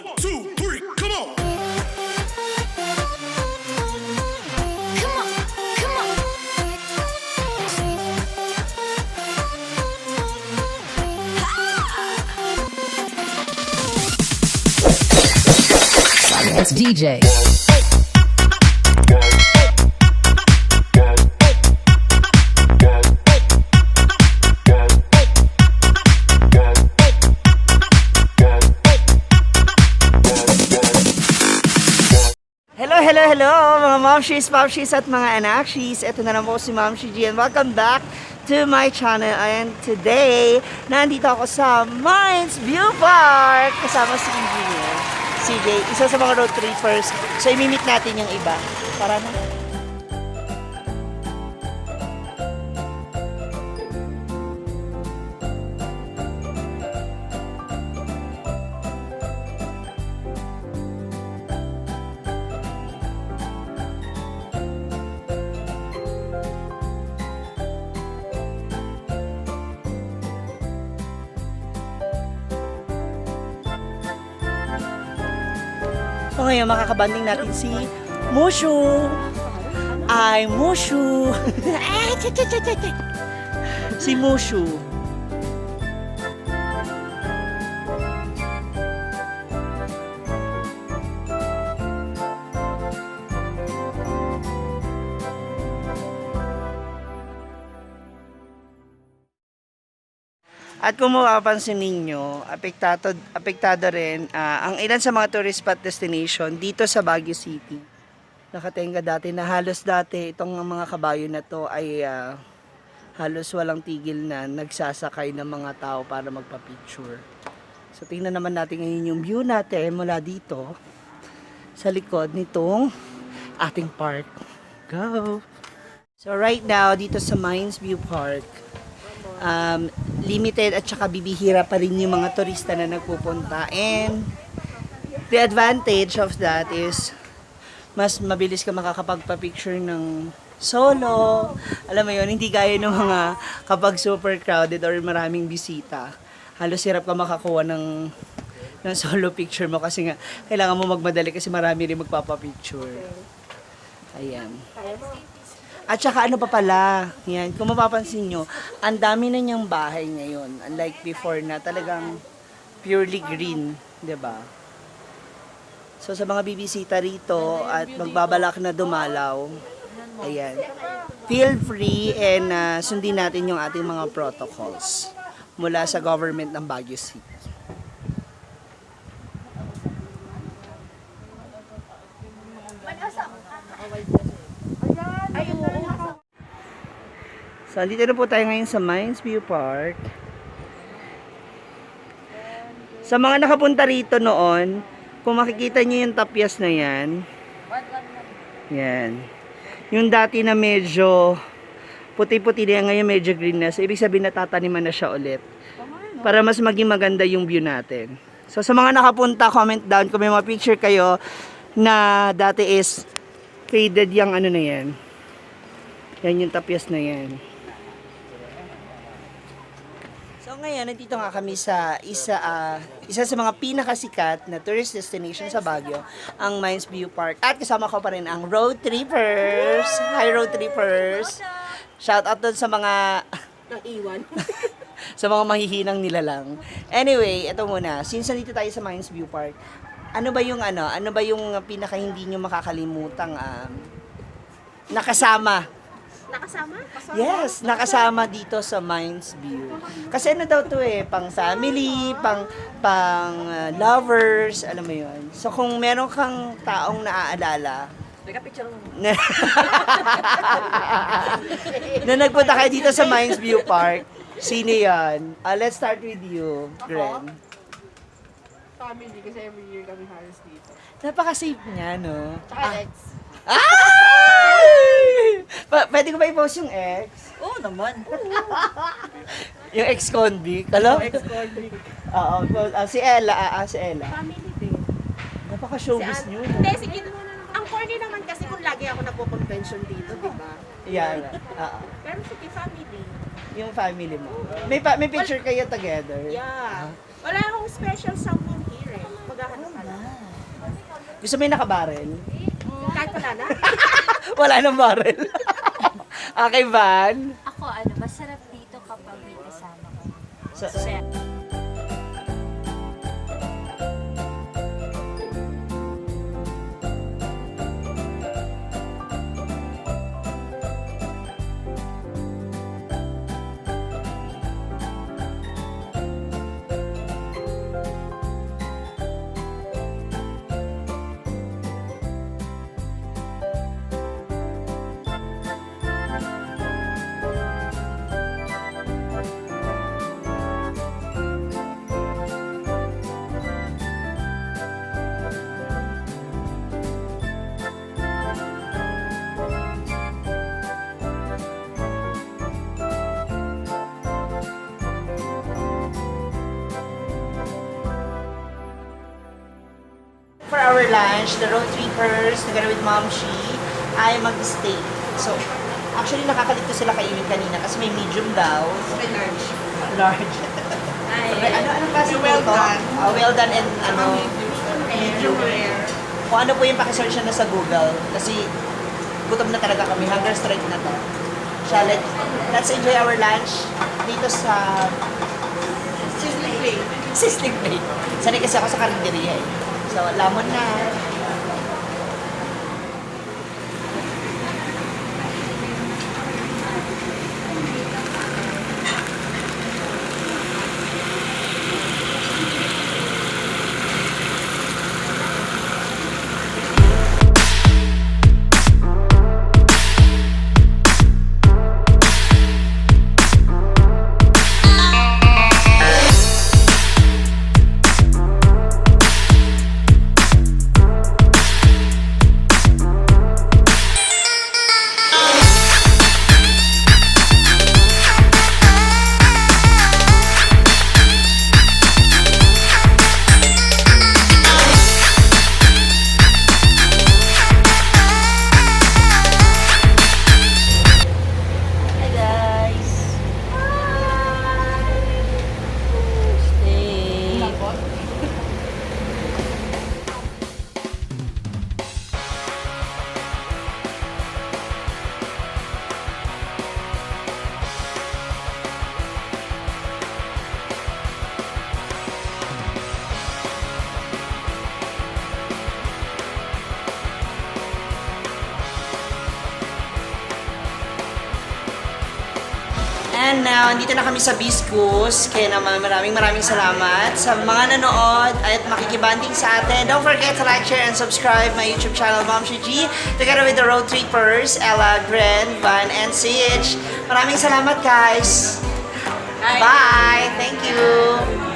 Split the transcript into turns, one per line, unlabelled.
1, 2, 3, come on!
It's DJ.
Hello mga Momshies, Popshies at mga Anakshies. Ito na naman po si Momshie G and welcome back to my channel. And today, nandito ako sa Mines View Park kasama si Engineer Ceejay, isa sa mga Roadtrippers. So imimit natin yung iba. Para na. So ngayon, makakabanding natin si Mushu. Ay, Mushu. Si Mushu. At kung mapapansin ninyo, apektado rin ang ilan sa mga tourist spot destination dito sa Baguio City. Nakatenga dati na halos dati itong mga kabayo na to ay halos walang tigil na nagsasakay ng mga tao para magpa-picture. So tingnan naman natin ngayon yung view natin mula dito sa likod nitong ating park. Go! So right now dito sa Mines View Park, limited at saka bibihira pa rin yung mga turista na nagpupunta, and the advantage of that is mas mabilis ka makakapagpa-picture ng solo, alam mo yun, hindi gaya ng mga kapag super crowded or maraming bisita, halos hirap ka makakuha ng solo picture mo kasi nga kailangan mo magmadali kasi marami rin magpapapicture. Ayan. At saka ano pa pala, yan, kung mapapansin nyo, ang dami na niyang bahay ngayon. Unlike before na talagang purely green, 'di ba? So sa mga bibisita rito at magbabalak na dumalaw, ayan, feel free and sundin natin yung ating mga protocols mula sa government ng Baguio City. So, andito na po tayo ngayon sa Mines View Park. Sa mga nakapunta rito noon, kung makikita nyo yung tapyas na yan, yan. Yung dati na medyo puti-puti na yan, ngayon medyo green na. So, ibig sabihin natataniman na siya ulit. Para mas maging maganda yung view natin. So, sa mga nakapunta, comment down kung may mga picture kayo na dati is faded yung ano na yan. Yan yung tapyas na yan. So ngayon, nandito nga kami sa isa sa mga pinakasikat na tourist destination sa Baguio, ang Mines View Park. At kasama ko pa rin ang Roadtrippers. Hi Roadtrippers! Shout out doon sa mga
naiwan.
sa mga mahihinang nilalang. Anyway, ito muna. Since nandito tayo sa Mines View Park, ano ba yung pinaka hindi nyo makakalimutang nakasama?
Nakasama?
Yes, nakasama dito sa Mines View. Kasi ano daw to pang family, pang lovers, alam mo yun. So kung meron kang taong naaalala,
Nagka-picture mo.
na nagpunta kayo dito sa Mines View Park, sino yan? Let's start with you, Gren.
Family, kasi every year kami halos dito.
Napaka-safe niya, no?
Tsaka ex.
Ay! Pwede ko ba i-post yung ex?
Oo naman.
Yung ex-convict, alam?
Ex-convict.
Oo, si Ella, si Ella.
Family din.
Napaka-showbiz nyo.
Hindi, sige. Ang corny naman kasi kung lagi ako nagpo-convention dito, di ba?
Yan.
Pero sige, family.
Yung family mo. May picture kayo together.
Yeah. Wala akong special someone here eh. Maghahanap ka lang.
Gusto mo yung nakabarel?
Kahit wala na.
Wala nang barel. Okay, Vhann.
Ako, masarap dito kapag may kasama ko.
So, for our lunch, the Roadtrippers, together with Momshie, ay mag-stay. So, actually nakakalito sila kainin kanina kasi may medium daw.
May large.
Large. Ano kasi
Well
ito?
done.
Well done and
Medium rare.
kung ano po yung pakisearch na sa Google. Kasi gutom na talaga kami. Hunger strike na to. Let's enjoy our lunch dito sa
Sizzling plate.
Sizzling Bay. Sanay kasi ako sa karinderiya eh. So, lamon na. Hi guys! Stay! And now, andito na kami sa Biscus. Kaya naman maraming salamat sa mga nanood at makikibanding sa atin. Don't forget to like, share, and subscribe my YouTube channel, Momshie, together with the Roadtrippers, Ella, Gren, Vhann, and Ceejay. Maraming salamat guys! Bye! Thank you!